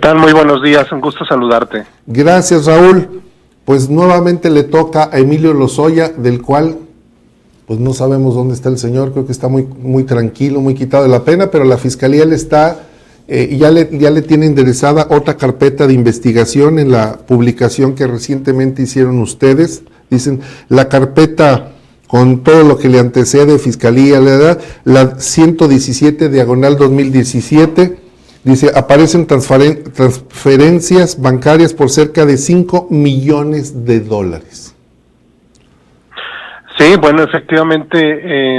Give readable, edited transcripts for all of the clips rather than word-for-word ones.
tal? Muy buenos días, un gusto saludarte. Gracias, Raúl. Pues nuevamente le toca a Emilio Lozoya, del cual pues no sabemos dónde está el señor, creo que está muy tranquilo, muy quitado de la pena, pero la Fiscalía le está, ya le tiene enderezada otra carpeta de investigación en la publicación que recientemente hicieron ustedes. Dicen, la carpeta con todo lo que le antecede, Fiscalía, la 117/2017, dice, aparecen transferencias bancarias por cerca de $5 millones. Sí, bueno, efectivamente,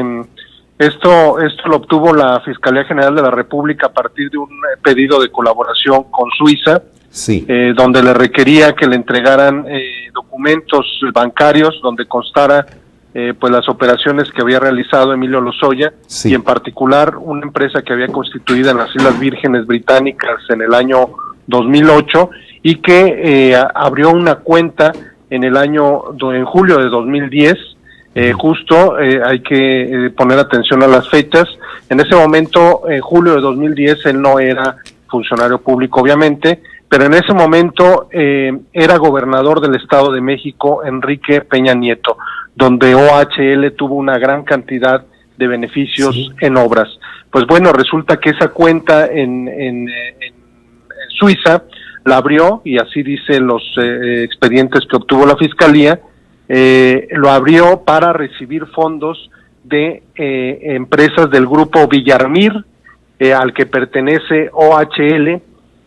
esto lo obtuvo la Fiscalía General de la República a partir de un pedido de colaboración con Suiza, sí. Donde le requería que le entregaran documentos bancarios donde constara pues las operaciones que había realizado Emilio Lozoya, sí, y en particular una empresa que había constituido en las Islas Vírgenes Británicas en el año 2008 y que abrió una cuenta en julio de 2010. Justo hay que poner atención a las fechas. En ese momento, en julio de 2010, él no era funcionario público, obviamente, pero en ese momento era gobernador del Estado de México, Enrique Peña Nieto, donde OHL tuvo una gran cantidad de beneficios, sí, en obras. Pues bueno, resulta que esa cuenta en Suiza la abrió, y así dicen los expedientes que obtuvo la Fiscalía, lo abrió para recibir fondos de empresas del grupo Villarmir, al que pertenece OHL,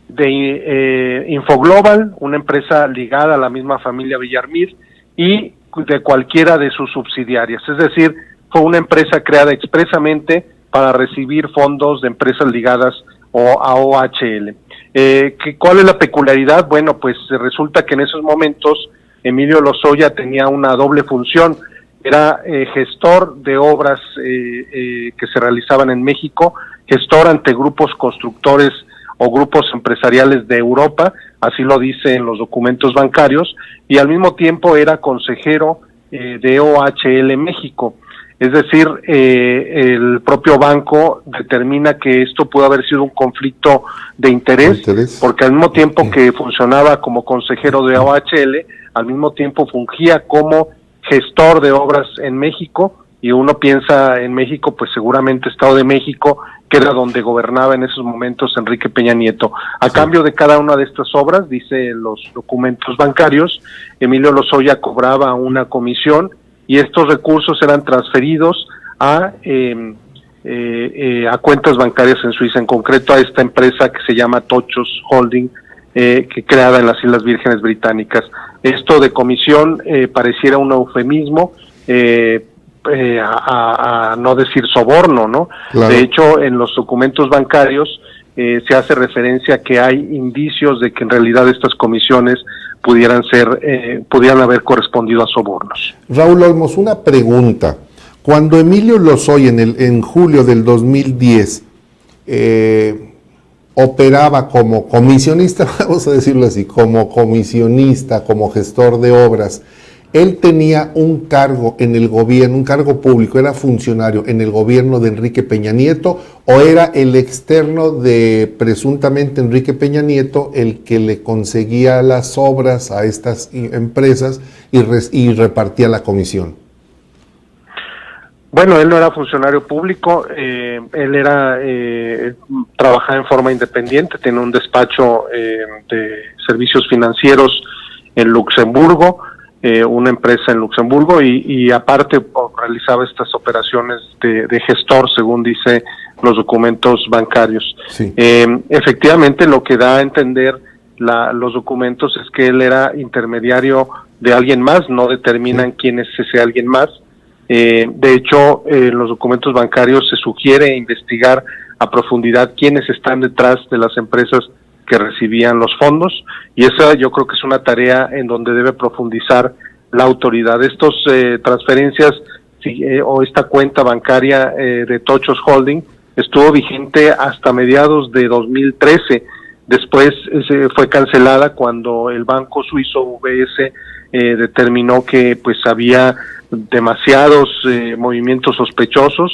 de Infoglobal, una empresa ligada a la misma familia Villarmir, y de cualquiera de sus subsidiarias. Es decir, fue una empresa creada expresamente para recibir fondos de empresas ligadas a OHL. ¿Cuál es la peculiaridad? Bueno, pues resulta que en esos momentos Emilio Lozoya tenía una doble función. Era gestor de obras que se realizaban en México, gestor ante grupos constructores o grupos empresariales de Europa, así lo dice en los documentos bancarios, y al mismo tiempo era consejero de OHL México. Es decir, el propio banco determina que esto pudo haber sido un conflicto de interés, porque al mismo tiempo que funcionaba como consejero de OHL, al mismo tiempo fungía como gestor de obras en México, y uno piensa en México, pues seguramente Estado de México, que era donde gobernaba en esos momentos Enrique Peña Nieto. A cambio de cada una de estas obras, dice los documentos bancarios, Emilio Lozoya cobraba una comisión, y estos recursos eran transferidos a cuentas bancarias en Suiza, en concreto a esta empresa que se llama Tochos Holding, que creada en las Islas Vírgenes Británicas. Esto de comisión pareciera un eufemismo, a no decir soborno, ¿no? Claro. De hecho, en los documentos bancarios se hace referencia a que hay indicios de que en realidad estas comisiones pudieran haber correspondido a sobornos. Raúl Olmos, una pregunta. Cuando Emilio Lozoya en julio del 2010 operaba como comisionista, vamos a decirlo así, como comisionista, como gestor de obras, él tenía un cargo en el gobierno, un cargo público, era funcionario en el gobierno de Enrique Peña Nieto, o era el externo de presuntamente Enrique Peña Nieto el que le conseguía las obras a estas empresas y repartía la comisión. Bueno, él no era funcionario público, él trabajaba en forma independiente, tenía un despacho de servicios financieros en Luxemburgo, una empresa en Luxemburgo, y aparte realizaba estas operaciones de gestor, según dice los documentos bancarios. Sí. Efectivamente, lo que da a entender los documentos es que él era intermediario de alguien más, no determinan quién es ese alguien más. De hecho, en los documentos bancarios se sugiere investigar a profundidad quiénes están detrás de las empresas que recibían los fondos, y esa yo creo que es una tarea en donde debe profundizar la autoridad. Estas transferencias o esta cuenta bancaria de Tochos Holding estuvo vigente hasta mediados de 2013, después fue cancelada cuando el banco suizo UBS determinó que pues había demasiados movimientos sospechosos,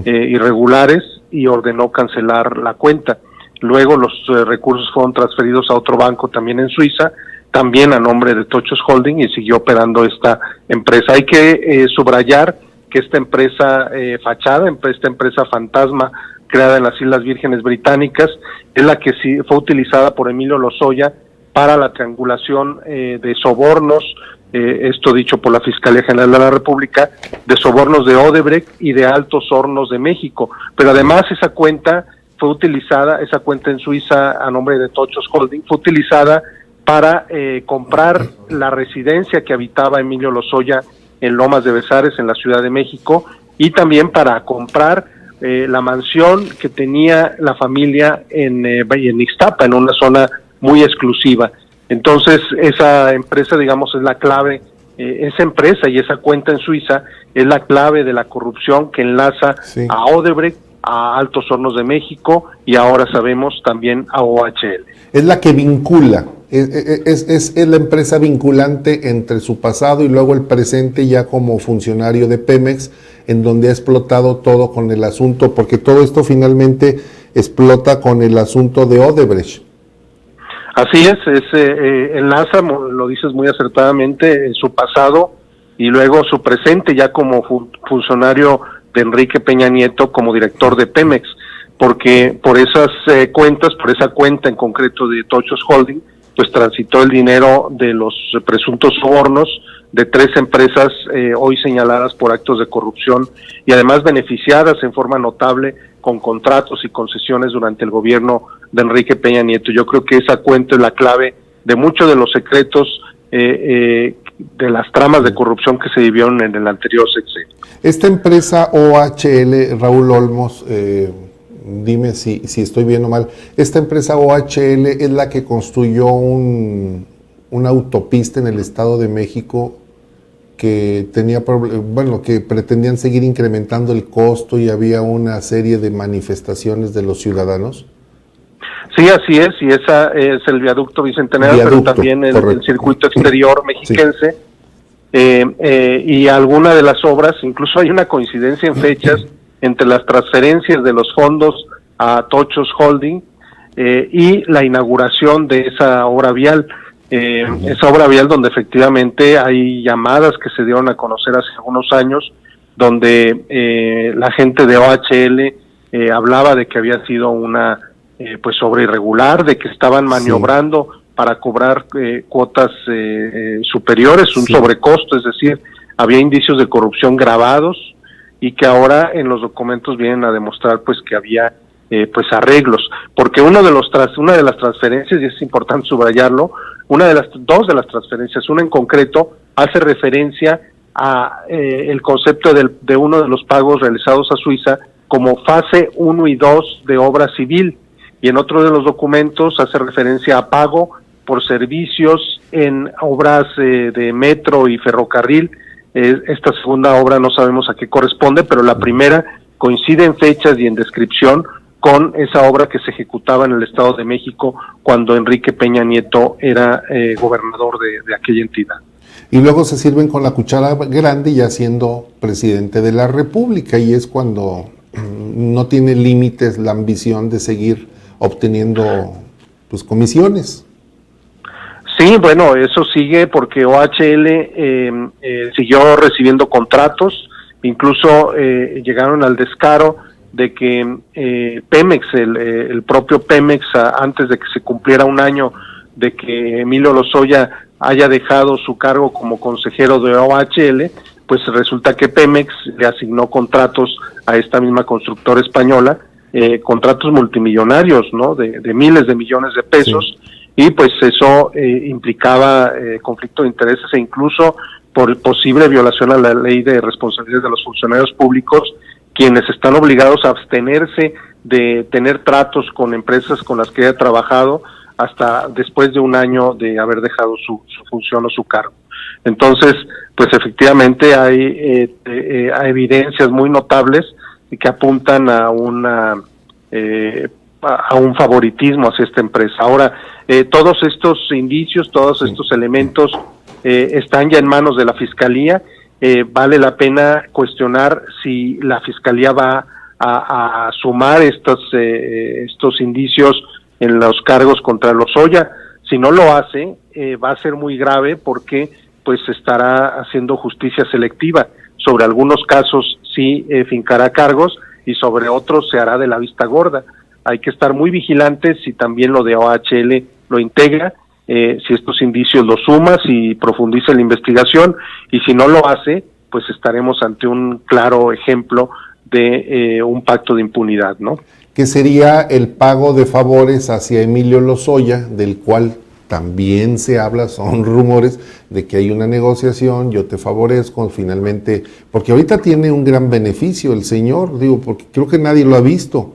irregulares, y ordenó cancelar la cuenta. luego los recursos fueron transferidos a otro banco también en Suiza, también a nombre de Tochos Holding, y siguió operando esta empresa. Hay que subrayar que esta empresa fachada, esta empresa fantasma creada en las Islas Vírgenes Británicas, es la que sí fue utilizada por Emilio Lozoya para la triangulación de sobornos, esto dicho por la Fiscalía General de la República, de sobornos de Odebrecht y de Altos Hornos de México. Pero además esa cuenta fue utilizada, esa cuenta en Suiza a nombre de Tochos Holding, fue utilizada para comprar la residencia que habitaba Emilio Lozoya en Lomas de Bezares, en la Ciudad de México, y también para comprar la mansión que tenía la familia en Ixtapa, en una zona muy exclusiva. Entonces, esa empresa, digamos, es la clave, esa empresa y esa cuenta en Suiza es la clave de la corrupción que enlaza a Odebrecht, a Altos Hornos de México y ahora sabemos también a OHL. Es la que vincula, es la empresa vinculante entre su pasado y luego el presente ya como funcionario de Pemex, en donde ha explotado todo con el asunto, porque todo esto finalmente explota con el asunto de Odebrecht. Así es enlaza, lo dices muy acertadamente, su pasado y luego su presente ya como funcionario de Enrique Peña Nieto como director de Pemex, porque por esas cuentas, por esa cuenta en concreto de Tochos Holding, pues transitó el dinero de los presuntos sobornos de 3 empresas hoy señaladas por actos de corrupción y además beneficiadas en forma notable con contratos y concesiones durante el gobierno de Enrique Peña Nieto. Yo creo que esa cuenta es la clave de muchos de los secretos de las tramas de corrupción que se vivieron en el anterior sexenio. Esta empresa OHL, Raúl Olmos, dime si estoy bien o mal, esta empresa OHL es la que construyó una autopista en el Estado de México que tenía que pretendían seguir incrementando el costo y había una serie de manifestaciones de los ciudadanos. Sí, así es, y esa es el viaducto Bicentenario, pero también el circuito exterior mexiquense, y alguna de las obras, incluso hay una coincidencia en fechas entre las transferencias de los fondos a Tochos Holding y la inauguración de esa obra vial. Esa obra vial donde efectivamente hay llamadas que se dieron a conocer hace algunos años, donde la gente de OHL hablaba de que había sido una pues obra irregular, de que estaban maniobrando para cobrar cuotas superiores, un sobrecosto, es decir, había indicios de corrupción grabados y que ahora en los documentos vienen a demostrar pues que había pues arreglos, porque una de las transferencias, y es importante subrayarlo, dos de las transferencias, una en concreto hace referencia a el concepto de uno de los pagos realizados a Suiza como fase 1 y 2 de obra civil, y en otro de los documentos hace referencia a pago por servicios en obras de metro y ferrocarril. Esta segunda obra no sabemos a qué corresponde, pero la primera coincide en fechas y en descripción con esa obra que se ejecutaba en el Estado de México cuando Enrique Peña Nieto era gobernador de aquella entidad. Y luego se sirven con la cuchara grande ya siendo presidente de la República, y es cuando no tiene límites la ambición de seguir obteniendo pues comisiones. Sí, bueno, eso sigue porque OHL siguió recibiendo contratos, incluso llegaron al descaro de que Pemex, el propio Pemex, antes de que se cumpliera un año de que Emilio Lozoya haya dejado su cargo como consejero de OHL, pues resulta que Pemex le asignó contratos a esta misma constructora española, contratos multimillonarios, ¿no? De miles de millones de pesos, y pues eso implicaba conflicto de intereses e incluso por posible violación a la ley de responsabilidades de los funcionarios públicos, quienes están obligados a abstenerse de tener tratos con empresas con las que haya trabajado hasta después de un año de haber dejado su función o su cargo. Entonces, pues efectivamente hay evidencias muy notables que apuntan a un favoritismo hacia esta empresa. Ahora, todos estos indicios, todos estos elementos están ya en manos de la Fiscalía. Vale la pena cuestionar si la Fiscalía va a sumar estos indicios en los cargos contra Lozoya. Si no lo hace, va a ser muy grave porque pues estará haciendo justicia selectiva. Sobre algunos casos sí fincará cargos y sobre otros se hará de la vista gorda. Hay que estar muy vigilantes si también lo de OHL lo integra, si estos indicios los sumas y profundiza la investigación, y si no lo hace, pues estaremos ante un claro ejemplo de un pacto de impunidad, ¿no? Que sería el pago de favores hacia Emilio Lozoya, del cual también se habla, son rumores de que hay una negociación, yo te favorezco, finalmente, porque ahorita tiene un gran beneficio el señor, digo, porque creo que nadie lo ha visto.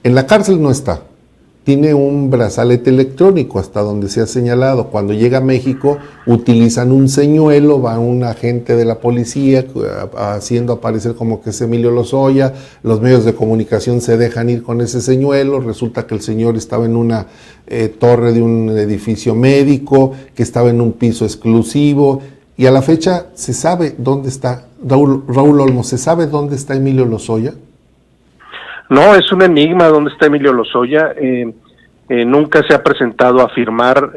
En la cárcel no está, tiene un brazalete electrónico hasta donde se ha señalado. Cuando llega a México utilizan un señuelo, va un agente de la policía haciendo aparecer como que es Emilio Lozoya, los medios de comunicación se dejan ir con ese señuelo, resulta que el señor estaba en una torre de un edificio médico, que estaba en un piso exclusivo, y a la fecha se sabe dónde está, Raúl Olmos, ¿se sabe dónde está Emilio Lozoya? No, es un enigma dónde está Emilio Lozoya. Nunca se ha presentado a firmar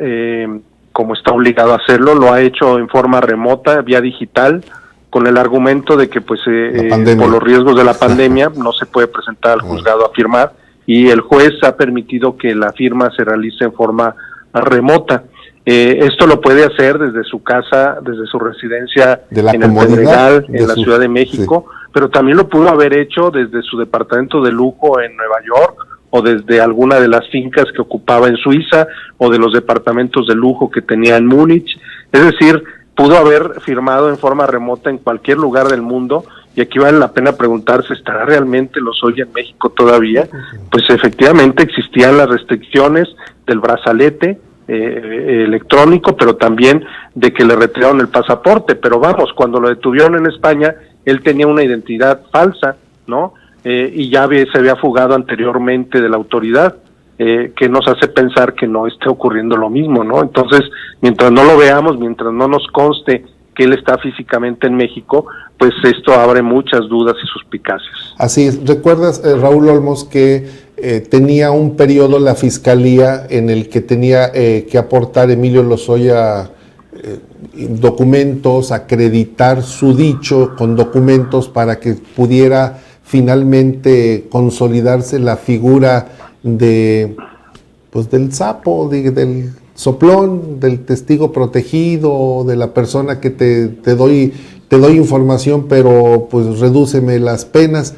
como está obligado a hacerlo, lo ha hecho en forma remota, vía digital, con el argumento de que pues por los riesgos de la pandemia no se puede presentar al juzgado a firmar, y el juez ha permitido que la firma se realice en forma remota. Esto lo puede hacer desde su casa, desde su residencia en el Pedregal, en la Ciudad de México, sí, pero también lo pudo haber hecho desde su departamento de lujo en Nueva York, o desde alguna de las fincas que ocupaba en Suiza, o de los departamentos de lujo que tenía en Múnich. Es decir, pudo haber firmado en forma remota en cualquier lugar del mundo, y aquí vale la pena preguntarse, ¿estará realmente Lozoya en México todavía? Pues efectivamente existían las restricciones del brazalete electrónico, pero también de que le retiraron el pasaporte. Pero vamos, cuando lo detuvieron en España, él tenía una identidad falsa, ¿no? Y ya se había fugado anteriormente de la autoridad, que nos hace pensar que no esté ocurriendo lo mismo, ¿no? Entonces, mientras no lo veamos, mientras no nos conste que él está físicamente en México, pues esto abre muchas dudas y suspicacias. Así es. ¿Recuerdas, Raúl Olmos, que tenía un periodo la Fiscalía en el que tenía que aportar Emilio Lozoya documentos, acreditar su dicho con documentos para que pudiera finalmente consolidarse la figura de, pues, del sapo, del soplón, del testigo protegido, de la persona que te doy información, pero pues redúceme las penas?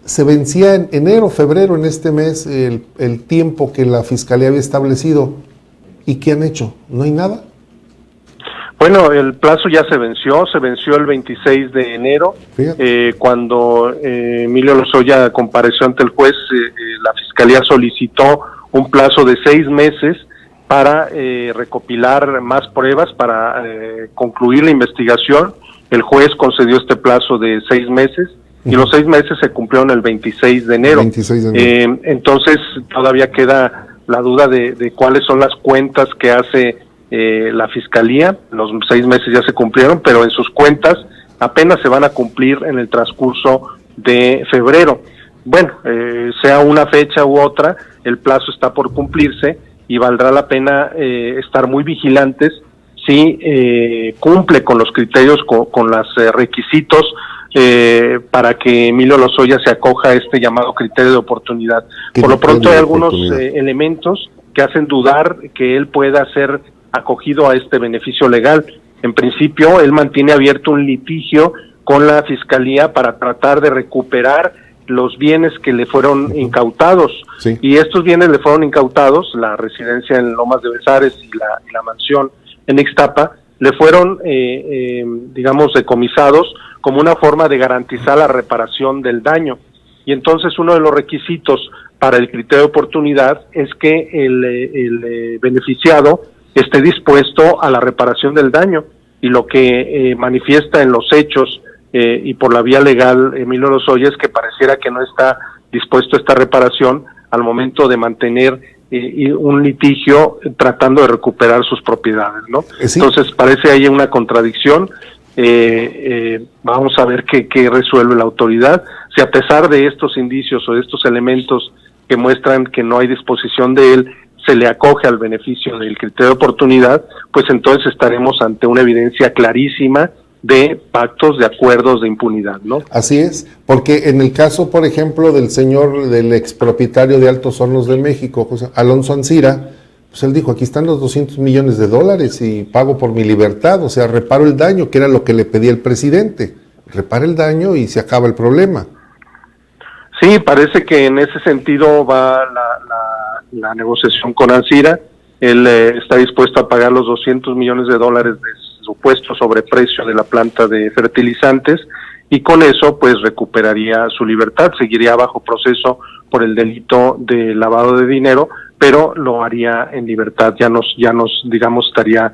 Se vencía en enero, febrero, en este mes, el tiempo que la Fiscalía había establecido. ¿Y qué han hecho? ¿No hay nada? Bueno, el plazo ya se venció el 26 de enero, cuando Emilio Lozoya compareció ante el juez. La Fiscalía solicitó un plazo de 6 meses para recopilar más pruebas, para concluir la investigación. El juez concedió este plazo de 6 meses, y los 6 meses se cumplieron el 26 de enero. Entonces todavía queda la duda de cuáles son las cuentas que hace la Fiscalía. Los 6 meses ya se cumplieron, pero en sus cuentas apenas se van a cumplir en el transcurso de febrero. Bueno, sea una fecha u otra, el plazo está por cumplirse, y valdrá la pena estar muy vigilantes si cumple con los criterios, con los requisitos para que Emilio Lozoya se acoja a este llamado criterio de oportunidad. Por lo pronto hay algunos elementos que hacen dudar que él pueda ser acogido a este beneficio legal. En principio, él mantiene abierto un litigio con la Fiscalía para tratar de recuperar los bienes que le fueron incautados. Sí. Y estos bienes le fueron incautados, la residencia en Lomas de Bezares y la mansión en Ixtapa, le fueron, digamos, decomisados como una forma de garantizar la reparación del daño. Y entonces uno de los requisitos para el criterio de oportunidad es que el beneficiado esté dispuesto a la reparación del daño, y lo que manifiesta en los hechos y por la vía legal Emilio Lozoya es que pareciera que no está dispuesto a esta reparación al momento de mantener un litigio tratando de recuperar sus propiedades, ¿no? Sí. Entonces parece ahí una contradicción, vamos a ver qué resuelve la autoridad. Si a pesar de estos indicios o de estos elementos que muestran que no hay disposición de él, se le acoge al beneficio del criterio de oportunidad, pues entonces estaremos ante una evidencia clarísima de pactos, de acuerdos de impunidad, ¿no? Así es, porque en el caso, por ejemplo, del expropietario de Altos Hornos de México, José Alonso Ancira, pues él dijo, aquí están los $200 millones y pago por mi libertad, o sea, reparo el daño, que era lo que le pedía el presidente, repara el daño y se acaba el problema. Sí, parece que en ese sentido va la negociación con Ancira. Él está dispuesto a pagar los $200 millones de supuesto sobreprecio de la planta de fertilizantes, y con eso pues recuperaría su libertad, seguiría bajo proceso por el delito de lavado de dinero, pero lo haría en libertad, ya nos digamos estaría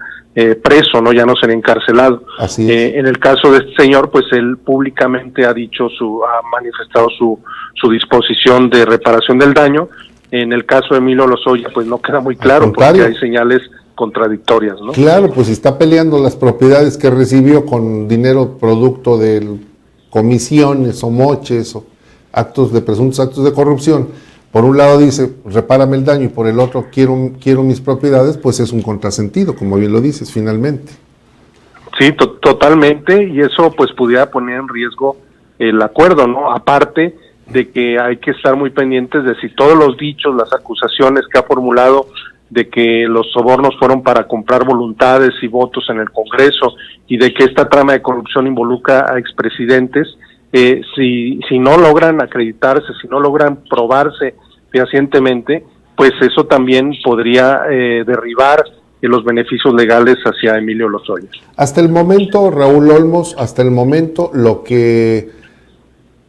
preso, no, ya no sería encarcelado. Así es. En el caso de este señor, pues él públicamente ha manifestado su disposición de reparación del daño. En el caso de Emilio Lozoya, pues no queda muy claro, porque hay señales contradictorias, ¿no? Claro, pues está peleando las propiedades que recibió con dinero producto de comisiones o moches o presuntos actos de corrupción. Por un lado dice, repárame el daño, y por el otro, quiero mis propiedades, pues es un contrasentido, como bien lo dices, finalmente. Sí, totalmente, y eso pues pudiera poner en riesgo el acuerdo, ¿no? Aparte de que hay que estar muy pendientes de si todos los dichos, las acusaciones que ha formulado de que los sobornos fueron para comprar voluntades y votos en el Congreso, y de que esta trama de corrupción involucra a expresidentes, si no logran acreditarse, si no logran probarse fehacientemente, pues eso también podría derribar los beneficios legales hacia Emilio Lozoya. Hasta el momento, Raúl Olmos,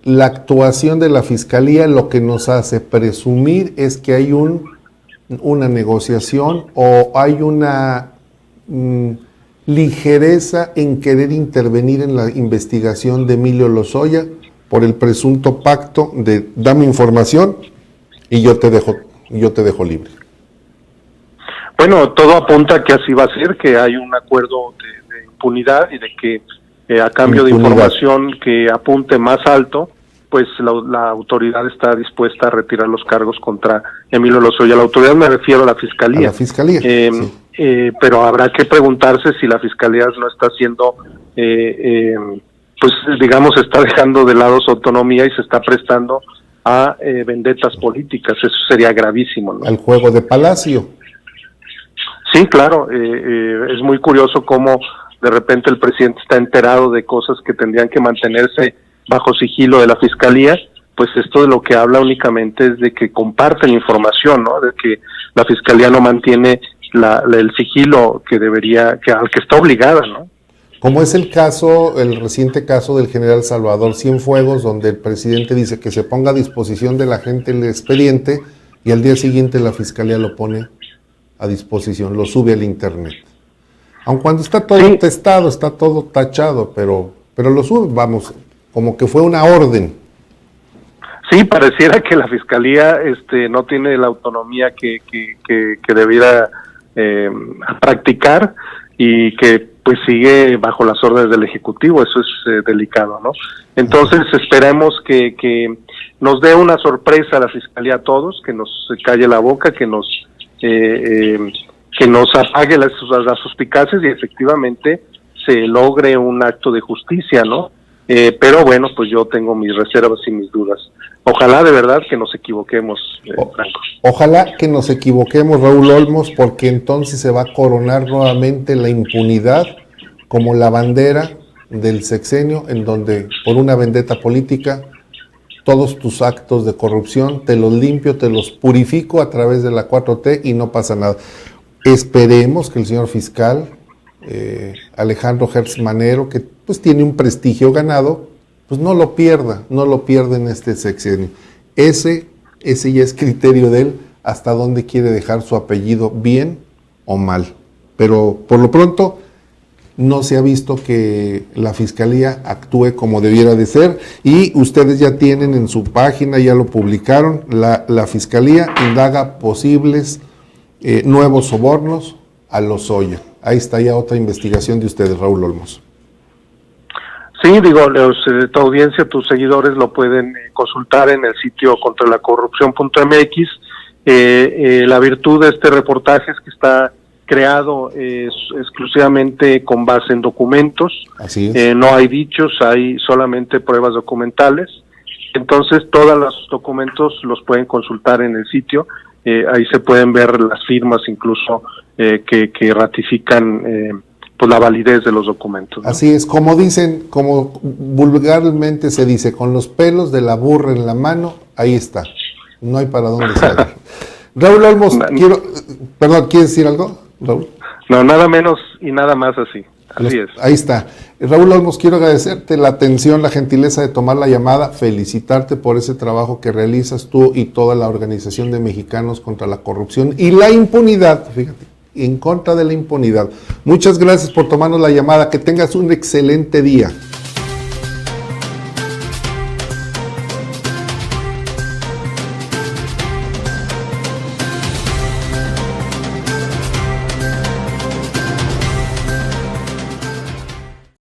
la actuación de la Fiscalía lo que nos hace presumir es que hay una negociación o hay una ligereza en querer intervenir en la investigación de Emilio Lozoya por el presunto pacto de dame información y yo te dejo libre. Bueno, todo apunta a que así va a ser, que hay un acuerdo de impunidad, y de que a cambio de información que apunte más alto, pues la autoridad está dispuesta a retirar los cargos contra Emilio Lozoya. La autoridad, me refiero a la Fiscalía. A la Fiscalía, sí. Pero habrá que preguntarse si la Fiscalía no está haciendo, pues digamos, está dejando de lado su autonomía y se está prestando a vendetas políticas. Eso sería gravísimo, ¿no? Al juego de Palacio. Sí, claro. Es muy curioso cómo de repente el presidente está enterado de cosas que tendrían que mantenerse bajo sigilo de la Fiscalía. Pues esto de lo que habla únicamente es de que comparten información, ¿no? De que la Fiscalía no mantiene el sigilo al que está obligada, ¿no? Como es el reciente caso del general Salvador Cienfuegos, donde el presidente dice que se ponga a disposición de la gente el expediente, y al día siguiente la Fiscalía lo pone a disposición, lo sube al internet. Aun cuando está todo testado, está todo tachado, pero lo sube, vamos, como que fue una orden. Sí, pareciera que la Fiscalía no tiene la autonomía que debiera practicar, y que pues sigue bajo las órdenes del Ejecutivo. Eso es delicado, ¿no? Entonces esperemos que nos dé una sorpresa a la Fiscalía a todos, que nos calle la boca, que nos apague las suspicacias y efectivamente se logre un acto de justicia, ¿no? Pero bueno, pues yo tengo mis reservas y mis dudas. Ojalá de verdad que nos equivoquemos, Franco. Ojalá que nos equivoquemos, Raúl Olmos, porque entonces se va a coronar nuevamente la impunidad como la bandera del sexenio, en donde por una vendetta política todos tus actos de corrupción te los limpio, te los purifico a través de la 4T y no pasa nada. Esperemos que el señor fiscal Alejandro Gertz Manero, que pues tiene un prestigio ganado, pues no lo pierda en este sexenio. Ese ya es criterio de él, hasta dónde quiere dejar su apellido, bien o mal. Pero por lo pronto no se ha visto que la Fiscalía actúe como debiera de ser, y ustedes ya tienen en su página, ya lo publicaron, la Fiscalía indaga posibles nuevos sobornos a Lozoya. Ahí está ya otra investigación de ustedes, Raúl Olmos. Sí, digo, tu audiencia, tus seguidores lo pueden consultar en el sitio contralacorrupción.mx. La virtud de este reportaje es que está creado exclusivamente con base en documentos. Así es. No hay dichos, hay solamente pruebas documentales. Entonces, todos los documentos los pueden consultar en el sitio. Ahí se pueden ver las firmas incluso que ratifican pues la validez de los documentos, ¿no? Así es, como dicen, como vulgarmente se dice, con los pelos de la burra en la mano, ahí está. No hay para dónde salir. Raúl Olmos, ¿quieres decir algo, Raúl? No, nada menos y nada más así. Así es. Ahí está. Raúl Olmos, quiero agradecerte la atención, la gentileza de tomar la llamada, felicitarte por ese trabajo que realizas tú y toda la Organización de Mexicanos contra la Corrupción y la Impunidad, fíjate, en contra de la impunidad. Muchas gracias por tomarnos la llamada, que tengas un excelente día.